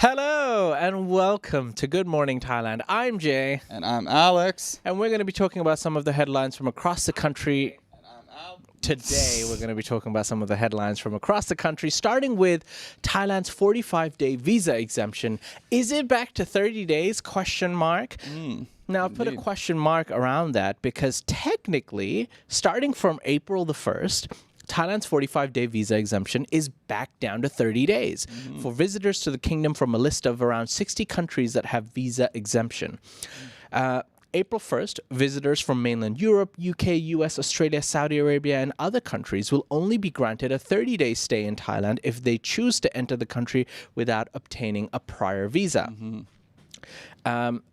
Hello and welcome to Good Morning Thailand. I'm Jay. And I'm Alex. And we're going to be talking about some of the headlines from across the country. And I'm Al. Today, we're going to be talking about some of the headlines from across the country, starting with Thailand's 45-day visa exemption. Is it back to 30 days? Question mark. Now, I put a question mark around that because technically, starting from April the 1st, Thailand's 45-day visa exemption is back down to 30 days for visitors to the kingdom from a list of around 60 countries that have visa exemption. April 1st, visitors from mainland Europe, UK, US, Australia, Saudi Arabia, and other countries will only be granted a 30-day stay in Thailand if they choose to enter the country without obtaining a prior visa.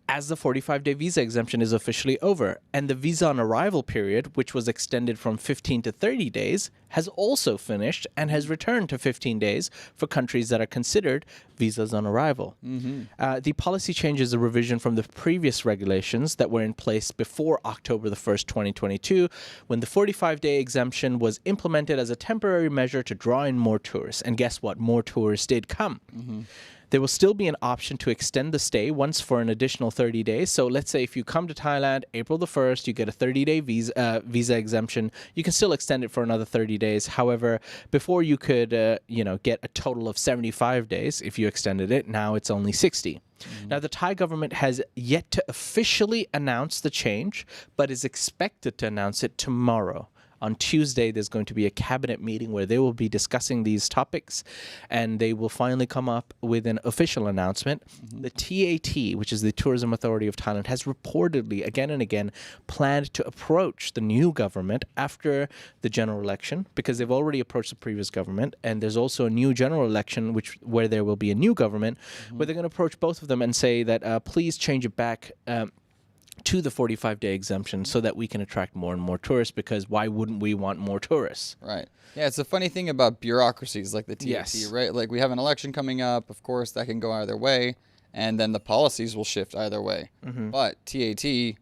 As the 45-day visa exemption is officially over, and the visa on arrival period, which was extended from 15 to 30 days, has also finished and has returned to 15 days for countries that are considered visas on arrival. The policy change is a revision from the previous regulations that were in place before October the 1st, 2022, when the 45-day exemption was implemented as a temporary measure to draw in more tourists. And guess what? More tourists did come. There will still be an option to extend the stay once for an additional 30 days. So let's say if you come to Thailand April the 1st, you get a 30-day visa exemption. You can still extend it for another 30 days. However, before you could, get a total of 75 days if you extended it. Now it's only 60. Now, the Thai government has yet to officially announce the change, but is expected to announce it tomorrow. On Tuesday, there's going to be a cabinet meeting where they will be discussing these topics, and they will finally come up with an official announcement. The TAT, which is the Tourism Authority of Thailand, has reportedly again and again planned to approach the new government after the general election, because they've already approached the previous government, and there's also a new general election where there will be a new government, where they're going to approach both of them and say that please change it back to the 45-day exemption so that we can attract more and more tourists, because why wouldn't we want more tourists? Right. Yeah, it's a funny thing about bureaucracies like the TAT, Yes. right? Like we have an election coming up, of course, that can go either way, and then the policies will shift either way. But TAT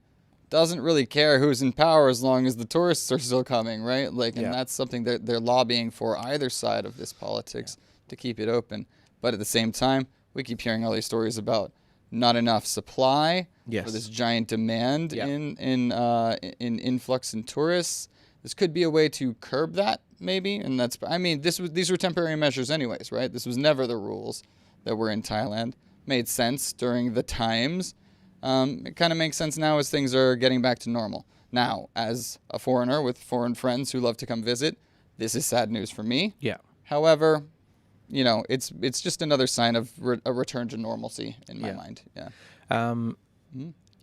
doesn't really care who's in power as long as the tourists are still coming, right? Like, and that's something that they're lobbying for either side of this politics to keep it open. But at the same time, we keep hearing all these stories about not enough supply for this giant demand in influx in tourists. This could be a way to curb that, maybe. And that's, I mean, these were temporary measures anyways, right? This was never the rules that were in Thailand. Made sense during the times. It kind of makes sense now as things are getting back to normal. Now, as a foreigner with foreign friends who love to come visit, this is sad news for me. Yeah. However, it's just another sign of a return to normalcy in my mind. Yeah.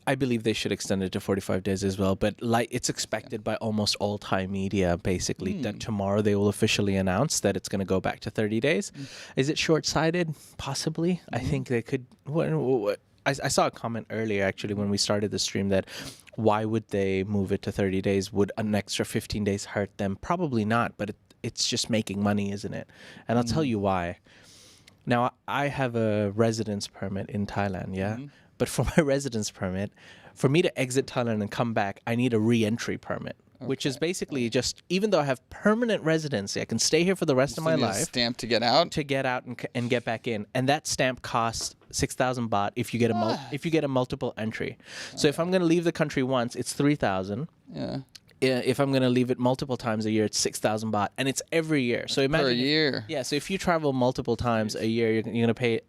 I believe they should extend it to 45 days as well, but it's expected by almost all Thai media, basically, that tomorrow they will officially announce that it's going to go back to 30 days. Is it short-sighted? Possibly. I think they could... I saw a comment earlier, actually, when we started the stream, that why would they move it to 30 days? Would an extra 15 days hurt them? Probably not, but it's just making money, isn't it? And I'll tell you why. Now, I have a residence permit in Thailand, But for my residence permit, for me to exit Thailand and come back, I need a re-entry permit, which is basically just, even though I have permanent residency, I can stay here for the rest of my life. Stamp to get out? To get out and get back in. And that stamp costs 6,000 baht if you get a multiple entry. So if I'm going to leave the country once, it's 3,000. Yeah. If I'm going to leave it multiple times a year, it's 6,000 baht, and it's every year. So imagine per year. Yeah, so if you travel multiple times a year, you're going to pay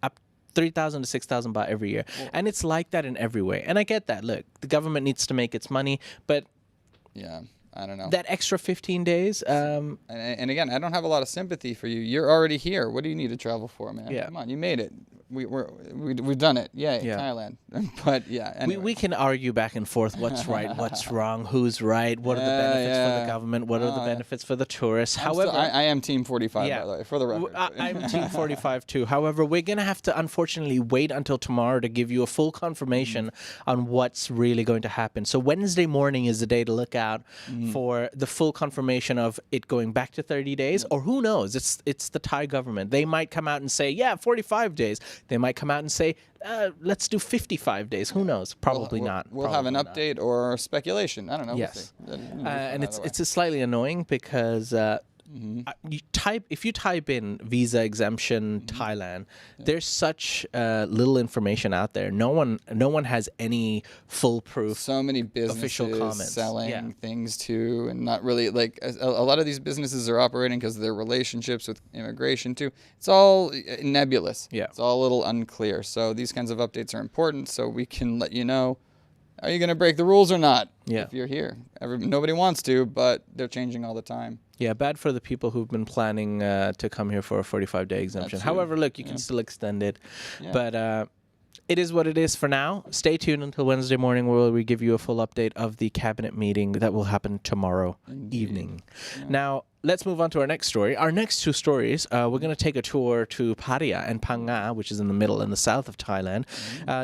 up 3,000 to 6,000 baht every year. And it's like that in every way. And I get that. Look, the government needs to make its money, but yeah, I don't know. That extra 15 days. And again, I don't have a lot of sympathy for you. You're already here. What do you need to travel for, man? Yeah. Come on, you made it. We've done it. Yay, Thailand. But yeah, anyway. we can argue back and forth. What's right? What's wrong? Who's right? What are the benefits for the government? What are the benefits for the tourists? However, I am Team 45 by the way, for the record. I'm Team 45 too. However, we're gonna have to unfortunately wait until tomorrow to give you a full confirmation on what's really going to happen. So Wednesday morning is the day to look out for the full confirmation of it going back to 30 days, or who knows? It's the Thai government. They might come out and say, 45 days. They might come out and say, let's do 55 days. Who knows? Probably not. We'll have an update or speculation. I don't know. Yes. We'll see. And it's slightly annoying because if you type in visa exemption Thailand, there's such little information out there. No one has any foolproof. So many official businesses comments. selling things too, and not really like a lot of these businesses are operating because of their relationships with immigration too. It's all nebulous. Yeah. It's all a little unclear. So these kinds of updates are important so we can let you know, are you going to break the rules or not? Yeah. If you're here. Nobody wants to, but they're changing all the time. Yeah, bad for the people who've been planning to come here for a 45-day exemption. That's However, look, you can still extend it. Yeah. But it is what it is for now. Stay tuned until Wednesday morning where we give you a full update of the cabinet meeting that will happen tomorrow evening. Yeah. Now, let's move on to our next story. Our next two stories, we're going to take a tour to Pattaya and Phang Nga, which is in the middle and the south of Thailand.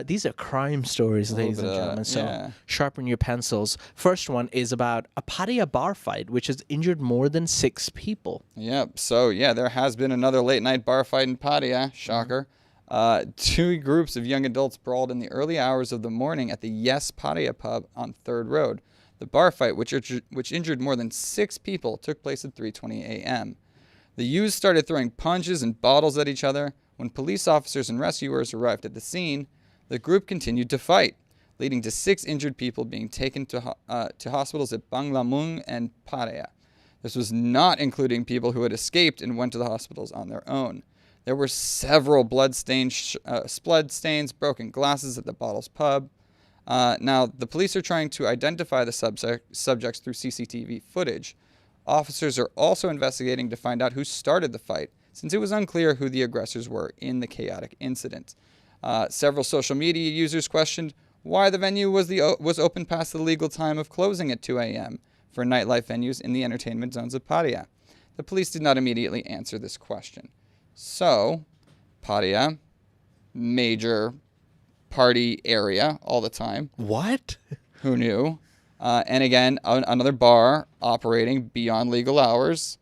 These are crime stories, ladies and gentlemen, so sharpen your pencils. First one is about a Pattaya bar fight, which has injured more than 6 people. Yep. So, there has been another late-night bar fight in Pattaya. Shocker. 2 groups of young adults brawled in the early hours of the morning at the YES Pattaya pub on 3rd Road. The bar fight, which injured more than 6 people, took place at 3:20 a.m. The youths started throwing punches and bottles at each other. When police officers and rescuers arrived at the scene, the group continued to fight, leading to 6 injured people being taken to hospitals at Banglamung and Pattaya. This was not including people who had escaped and went to the hospitals on their own. There were several blood stains, broken glasses at the Bottles pub. Now, the police are trying to identify the subjects through CCTV footage. Officers are also investigating to find out who started the fight, since it was unclear who the aggressors were in the chaotic incident. Several social media users questioned why the venue was open past the legal time of closing at 2 a.m. for nightlife venues in the entertainment zones of Pattaya. The police did not immediately answer this question. So, Pattaya, major party area all the time. What? Who knew? And again, another bar operating beyond legal hours.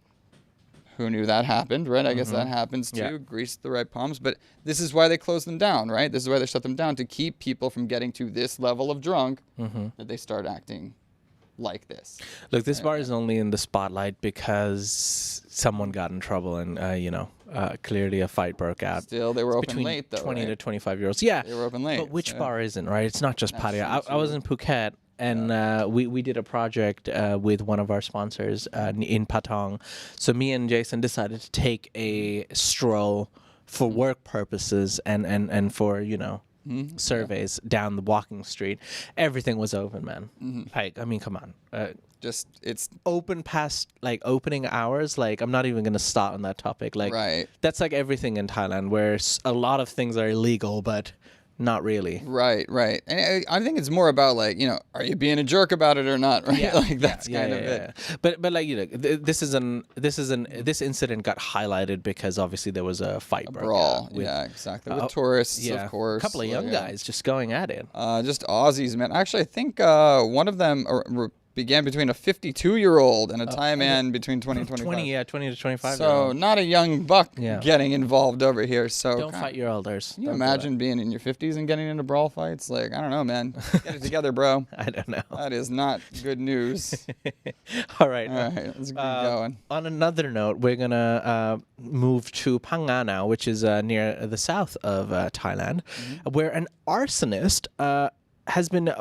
Who knew that happened, right? I guess that happens too. Yeah. Grease the right palms. But this is why they closed them down, right? This is why they shut them down, to keep people from getting to this level of drunk that they start acting like this. Look, this bar is only in the spotlight because someone got in trouble and, clearly a fight broke out. Still, they were open Between late, though, 20 right? to 25-year-olds. Yeah. They were open late. But which so- bar isn't, right? It's not just That's Pattaya. true, I was in Phuket, and we did a project with one of our sponsors in Patong. So me and Jason decided to take a stroll for work purposes and for, surveys down the walking street. Everything was open, man. Like, I mean, come on. It's Open past opening hours. Like, I'm not even gonna start on that topic. Like, right. that's like everything in Thailand, where a lot of things are illegal, but not really. Right. And I think it's more about are you being a jerk about it or not? Right. That's kind of it. But this incident got highlighted because obviously there was a fight Brawl. with, Exactly. With tourists, of course. A couple of young guys just going at it. Just Aussies, man. Actually, I think one of them began between a 52-year-old and a Thai man between 20 and 25. 20 to 25. So not a young buck getting involved over here. So don't fight your elders. Can you imagine being in your 50s and getting into brawl fights? Like, I don't know, man. Get it together, bro. I don't know. That is not good news. All right. Let's keep going. On another note, we're going to move to Phang Nga now, which is near the south of Thailand, where an arsonist has been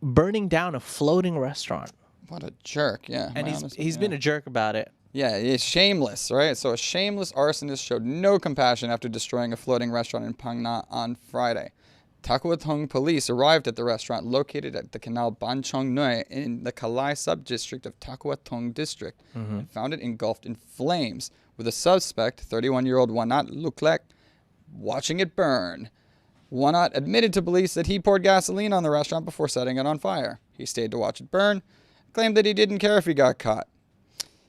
burning down a floating restaurant. What a jerk, yeah. And he's been a jerk about it. Yeah, he's shameless, right? So a shameless arsonist showed no compassion after destroying a floating restaurant in Phang Nga on Friday. Takuathong police arrived at the restaurant located at the canal Ban Chong Noi in the Kalai sub-district of Takuathong district and found it engulfed in flames, with a suspect, 31-year-old Wanat Luklek, watching it burn. Wanat admitted to police that he poured gasoline on the restaurant before setting it on fire. He stayed to watch it burn, claimed that he didn't care if he got caught.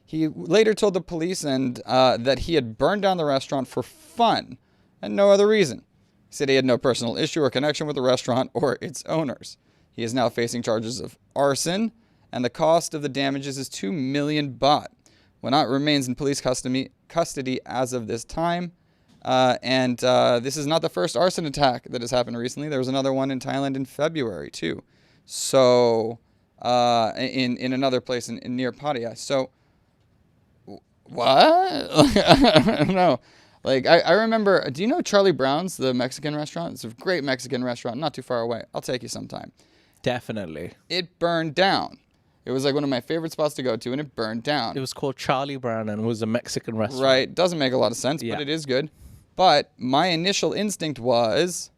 He later told the police that he had burned down the restaurant for fun and no other reason. He said he had no personal issue or connection with the restaurant or its owners. He is now facing charges of arson, and the cost of the damages is 2 million baht. Wanat remains in police custody as of this time. And this is not the first arson attack that has happened recently. There was another one in Thailand in February, too. So, in another place near Pattaya. So, what? I don't know. Like, I remember, do you know Charlie Brown's, the Mexican restaurant? It's a great Mexican restaurant, not too far away. I'll take you sometime. Definitely. It burned down. It was like one of my favorite spots to go to, and it burned down. It was called Charlie Brown and it was a Mexican restaurant. Right. Doesn't make a lot of sense, but it is good. But my initial instinct was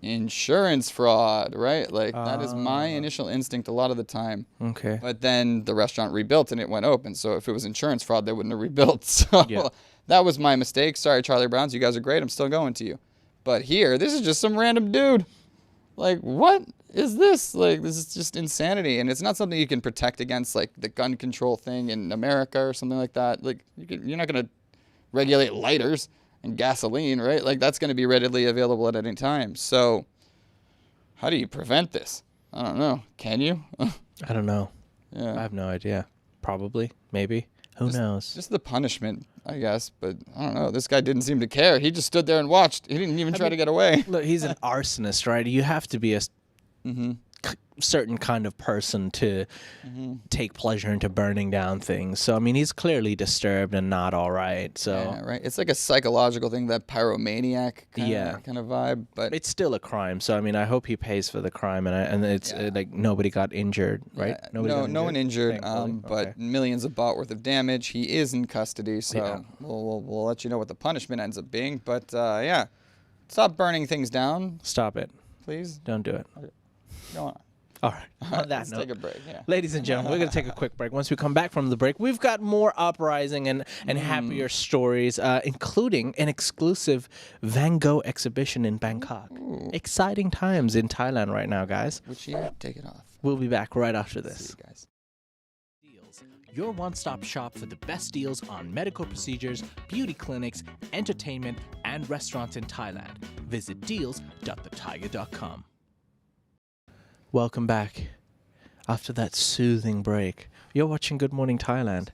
insurance fraud, right? Like, that is my initial instinct a lot of the time. Okay. But then the restaurant rebuilt and it went open. So if it was insurance fraud, they wouldn't have rebuilt. So that was my mistake. Sorry, Charlie Browns. You guys are great. I'm still going to you. But here, this is just some random dude. Like, what is this? Like, this is just insanity. And it's not something you can protect against, like the gun control thing in America or something like that. Like, you're not going to regulate lighters and gasoline, right? Like, that's going to be readily available at any time. So how do you prevent this? I don't know. Can you? I don't know. Yeah. I have no idea. Probably. Maybe. Who knows? Just the punishment, I guess. But I don't know. This guy didn't seem to care. He just stood there and watched. He didn't even try to get away. Look, he's an arsonist, right? You have to be a certain kind of person to take pleasure into burning down things. So, I mean, he's clearly disturbed and not all right. So, Yeah, right. It's like a psychological thing, that pyromaniac kind of vibe. But it's still a crime. So, I mean, I hope he pays for the crime, and it's like nobody got injured, right? No one injured, Thankfully. but Okay. millions of baht worth of damage. He is in custody, so we'll let you know what the punishment ends up being. But yeah, stop burning things down, Stop it. please. Don't do it. Go on. All right. On that Let's note, take a break. Yeah. ladies and gentlemen, we're going to take a quick break. Once we come back from the break, we've got more uprising and happier stories, including an exclusive Van Gogh exhibition in Bangkok. Exciting times in Thailand right now, guys. Which year? Take it off. We'll be back right after See this. you guys. Deals, your one-stop shop for the best deals on medical procedures, beauty clinics, entertainment, and restaurants in Thailand. Visit deals.TheThaiger.com. Welcome back. After that soothing break, you're watching Good Morning Thailand.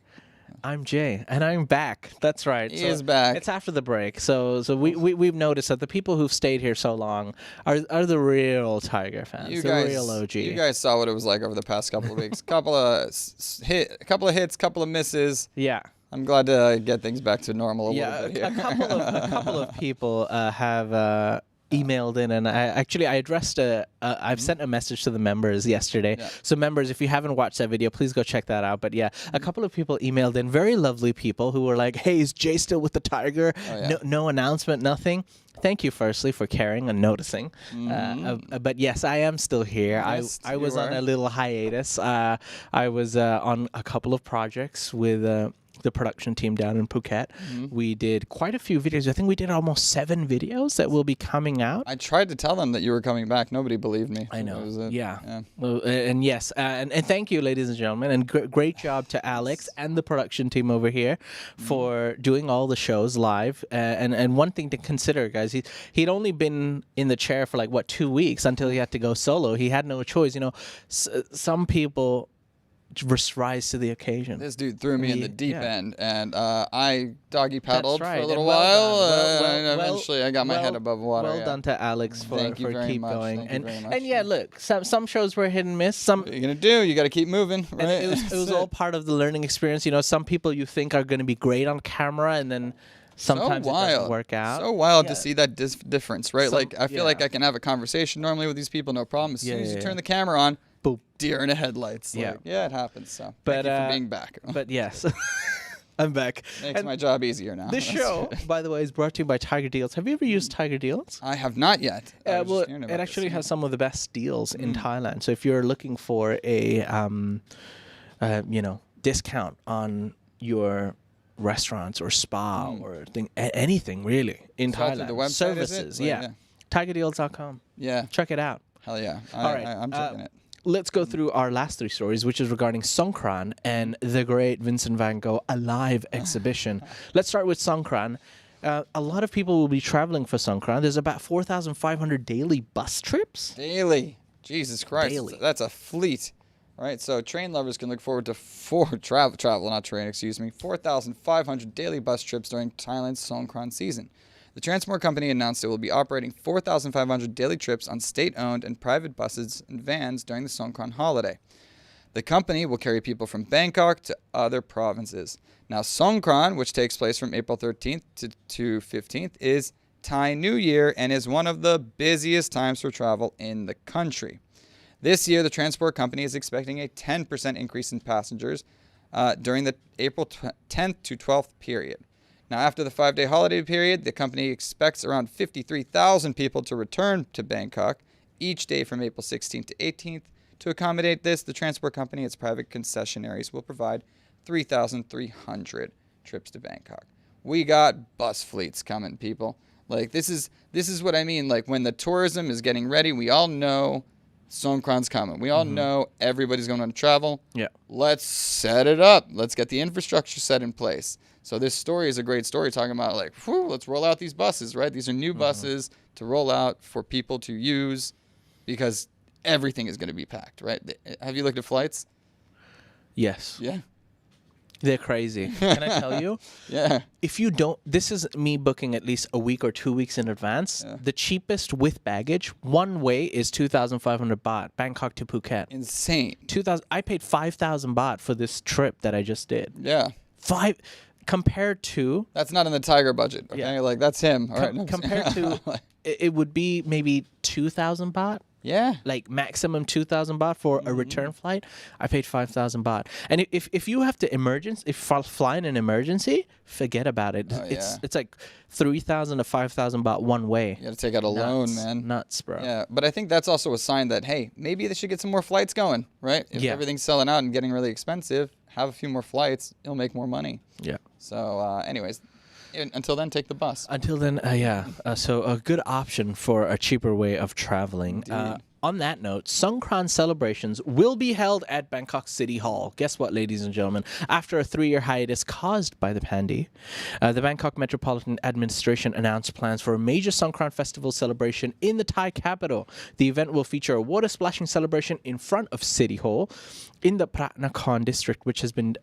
I'm Jay, and I'm back. That's right. He is back. It's after the break, so we've noticed that the people who've stayed here so long are the real Tiger fans, the real OG. You guys saw what it was like over the past couple of weeks. Couple of hits, couple of misses. Yeah. I'm glad to get things back to normal a little bit here. A couple of people have emailed in, and I addressed I've sent a message to the members yesterday. Yeah. So members, if you haven't watched that video, please go check that out. But yeah, a couple of people emailed in, very lovely people who were like, "Hey, is Jay still with the Tiger? No announcement, nothing." Thank you, firstly, for caring and noticing. But yes, I am still here. Yes, I was on a little hiatus. I was on a couple of projects with the production team down in Phuket. We did quite a few videos. I think we did almost 7 videos that will be coming out. I tried to tell them that you were coming back. Nobody believed me. I know. That was it. Yeah. Well, and yes, and thank you, ladies and gentlemen, and great job to Alex and the production team over here for doing all the shows live. And one thing to consider, guys, he'd only been in the chair for 2 weeks until he had to go solo. He had no choice. You know, some people just rise to the occasion. This dude threw me in the deep end, and I doggy paddled right. for a little And well while, done. and eventually I got my head above water. Well done to Alex for Thank you very keep much. going. Thank you very much. And yeah, look, some shows were hit and miss. Some What are you gonna do? You got to keep moving, right? and it was all part of the learning experience. You know, some people you think are going to be great on camera, and then sometimes it doesn't work out. So wild to see that difference, right? I feel like yeah. I can have a conversation normally with these people, no problem. As soon as you turn the camera on, boom, deer in the headlights. Yeah. Yeah, it happens. So But, thank you for being back. But yes, I'm back. Makes my job easier now. This show, by the way, is brought to you by Tiger Deals. Have you ever used Tiger Deals? I have not yet. I was Well, just hearing about it actually this. has some of the best deals in Thailand. So if you're looking for a, discount on your restaurants or spa or anything really in It's all through Thailand, the website, is it? services, Like, TigerDeals.com. Yeah. Check it out. Hell yeah. All right, I'm checking it. Let's go through our last 3 stories, which is regarding Songkran and the great Vincent van Gogh Alive exhibition. Let's start with Songkran. A lot of people will be traveling for Songkran. There's about 4,500 daily bus trips. Daily. Jesus Christ. Daily. That's a fleet. Right, so train lovers can look forward to 4,500 daily bus trips during Thailand's Songkran season. The Transport Company announced it will be operating 4,500 daily trips on state-owned and private buses and vans during the Songkran holiday. The company will carry people from Bangkok to other provinces. Now, Songkran, which takes place from April 13th to 15th, is Thai New Year and is one of the busiest times for travel in the country. This year, the transport company is expecting a 10% increase in passengers during the April 10th to 12th period. Now, after the 5-day holiday period, the company expects around 53,000 people to return to Bangkok each day from April 16th to 18th. To accommodate this, the transport company and its private concessionaires will provide 3,300 trips to Bangkok. We got bus fleets coming, people. Like, this is what I mean. Like, when the tourism is getting ready, we all know Songkran's coming. We all know everybody's going to travel. Yeah. Let's set it up. Let's get the infrastructure set in place. So this story is a great story talking about, like, let's roll out these buses, right? These are new buses to roll out for people to use because everything is going to be packed, right? Have you looked at flights? Yes. Yeah. They're crazy. Can I tell you? Yeah. If you don't, this is me booking at least a week or 2 weeks in advance. Yeah. The cheapest with baggage, one way is 2,500 baht, Bangkok to Phuket. Insane. 2,000. I paid 5,000 baht for this trip that I just did. Yeah. Compared to. That's not in the Thaiger budget. Okay, Yeah. like that's him. All right. No, Compared to, it would be maybe 2,000 baht. Yeah. Like maximum 2,000 baht for a return flight. I paid 5,000 baht. And if you have to fly in an emergency, forget about it. It's like 3,000 to 5,000 baht one way. You got to take out a loan, man. Nuts, bro. Yeah, but I think that's also a sign that, hey, maybe they should get some more flights going, right? If everything's selling out and getting really expensive, have a few more flights, you'll make more money. Yeah. So, anyways, until then, take the bus. Until then, so a good option for a cheaper way of traveling. On that note, Songkran celebrations will be held at Bangkok City Hall. Guess what, ladies and gentlemen? After a 3-year hiatus caused by the pandemic, the Bangkok Metropolitan Administration announced plans for a major Songkran festival celebration in the Thai capital. The event will feature a water splashing celebration in front of City Hall in the Phra Nakhon district, which has been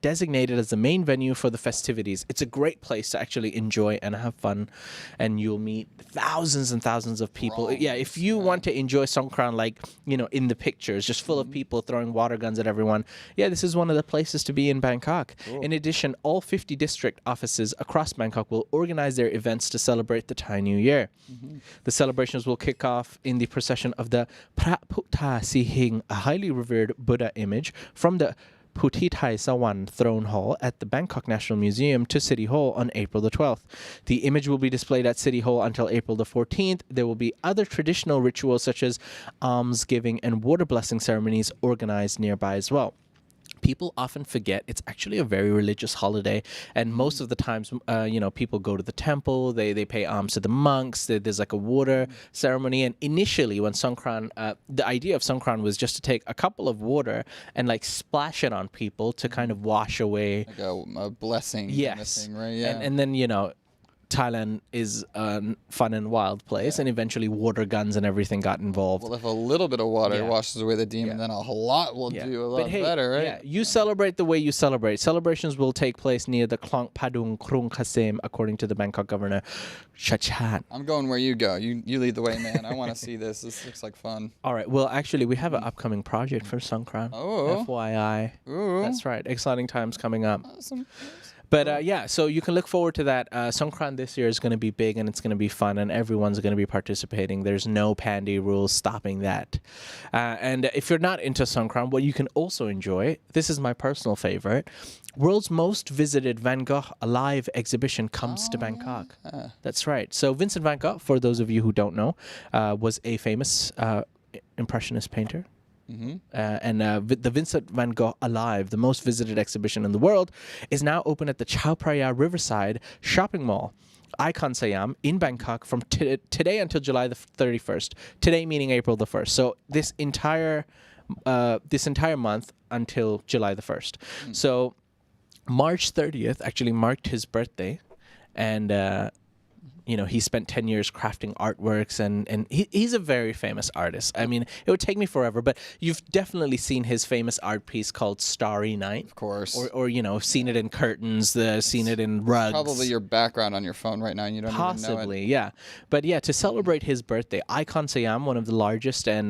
designated as the main venue for the festivities. It's a great place to actually enjoy and have fun, and you'll meet thousands and thousands of people. If you want to enjoy Songkran, like, in the pictures, just full of people throwing water guns at everyone, this is one of the places to be in Bangkok. Cool. In addition, all 50 district offices across Bangkok will organize their events to celebrate the Thai New Year. The celebrations will kick off in the procession of the Phra Phutta Sihing, a highly revered Buddha image, from the Puthithai Sawan Throne Hall at the Bangkok National Museum to City Hall on April the 12th. The image will be displayed at City Hall until April the 14th. There will be other traditional rituals such as almsgiving and water blessing ceremonies organized nearby as well. People often forget it's actually a very religious holiday, and most of the times, people go to the temple, they pay alms to the monks, there's like a water ceremony. And initially, when Songkran, the idea of Songkran was just to take a couple of water and like splash it on people to kind of wash away. Like a blessing. Yes. Kind of thing, right? Yeah. And then, Thailand is a fun and wild place, and eventually water guns and everything got involved. Well, if a little bit of water washes away the demon, then a lot will do a lot better, right? Yeah, you celebrate the way you celebrate. Celebrations will take place near the Klong Padung Krung Khasem, according to the Bangkok governor, Chachat. I'm going where you go. You lead the way, man. I want to see this. This looks like fun. All right. Well, actually, we have an upcoming project for Songkran. Oh. FYI. Ooh. That's right. Exciting times coming up. Awesome. But so you can look forward to that. Songkran this year is going to be big, and it's going to be fun, and everyone's going to be participating. There's no pandy rules stopping that. And if you're not into Songkran, what you can also enjoy, this is my personal favorite, world's most visited Van Gogh Alive exhibition comes to Bangkok. Yeah. That's right. So Vincent Van Gogh, for those of you who don't know, was a famous Impressionist painter. The Vincent Van Gogh Alive, the most visited exhibition in the world, is now open at the Chao Phraya Riverside Shopping Mall, Icon Siam, in Bangkok from today until July the 31st. Today meaning April the 1st. So this entire month until July the 1st. So March 30th actually marked his birthday, and he spent 10 years crafting artworks, and he's a very famous artist. I mean, it would take me forever, but you've definitely seen his famous art piece called Starry Night. Of course. Or seen it in curtains, seen it in rugs. Probably your background on your phone right now, and you don't even know it. Possibly, yeah. But yeah, to celebrate his birthday, Icon Siam, one of the largest and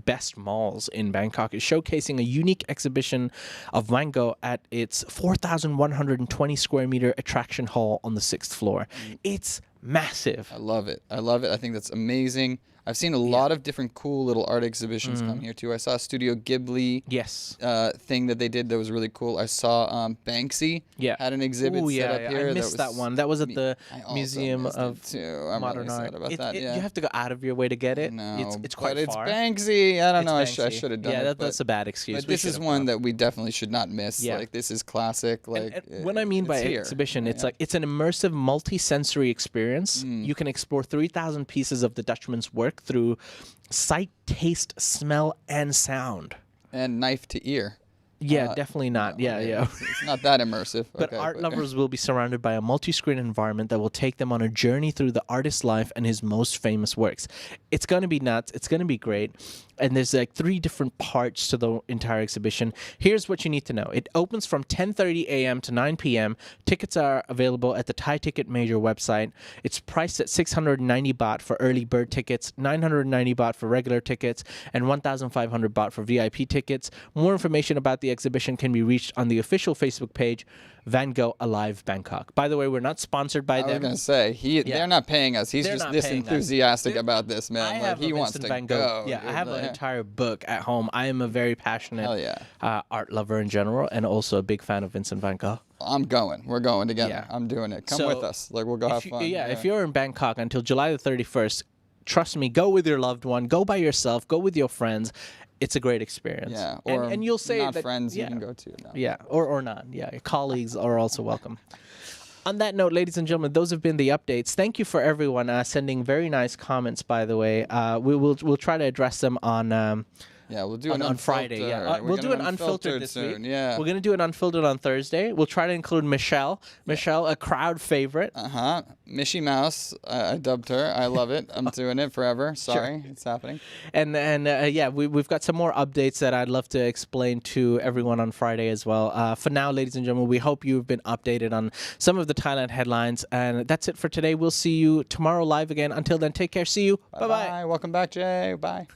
best malls in Bangkok, is showcasing a unique exhibition of Van Gogh at its 4,120 square meter attraction hall on the 6th floor. It's massive. I love it. I love it. I think that's amazing. I've seen a lot of different cool little art exhibitions come here too. I saw a Studio Ghibli thing that they did that was really cool. I saw Banksy had an exhibit set up here. I missed that one. That was at the Museum of really Modern Art. sad about that. You have to go out of your way to get it. No, it's quite far. It's Banksy. I don't know. I should have done it. Yeah, that's a bad excuse. But this is one that we definitely should not miss. Yeah. Like, this is classic. Like, and what I mean by exhibition, it's like it's an immersive, multi-sensory experience. You can explore 3,000 pieces of the Dutchman's work through sight, taste, smell, and sound. And knife to ear. Yeah, definitely not. No, it's not that immersive. But art lovers will be surrounded by a multi-screen environment that will take them on a journey through the artist's life and his most famous works. It's going to be nuts. It's going to be great. And there's like 3 different parts to the entire exhibition. Here's what you need to know. It opens from 10:30 a.m. to 9 p.m. Tickets are available at the Thai Ticket Major website. It's priced at 690 baht for early bird tickets, 990 baht for regular tickets, and 1,500 baht for VIP tickets. More information about the exhibition can be reached on the official Facebook page, Van Gogh Alive Bangkok. By the way, we're not sponsored by them. I was going to say, they're not paying us. He's just this enthusiastic about this, man. He wants to go. Yeah, I have an entire book at home. I am a very passionate art lover in general, and also a big fan of Vincent van Gogh. I'm going. We're going together. I'm doing it. Come with us. Like, we'll go have fun. If you're in Bangkok until July the 31st, trust me, go with your loved one, go by yourself, go with your friends. It's a great experience. Yeah, or and you'll say not that friends you can go to. No. Yeah, or not. Yeah, your colleagues are also welcome. On that note, ladies and gentlemen, those have been the updates. Thank you for everyone sending very nice comments, by the way. We'll try to address them on... we'll do it on Friday. Yeah, we'll do an unfiltered this soon. week. Yeah, we're gonna do an unfiltered on Thursday. We'll try to include Michelle. Michelle, a crowd favorite. Mishy Mouse. I dubbed her. I love it. I'm doing it forever. Sorry, it's happening. And we've got some more updates that I'd love to explain to everyone on Friday as well. For now, ladies and gentlemen, we hope you've been updated on some of the Thailand headlines. And that's it for today. We'll see you tomorrow live again. Until then, take care. See you. Bye bye. Welcome back, Jay. Bye.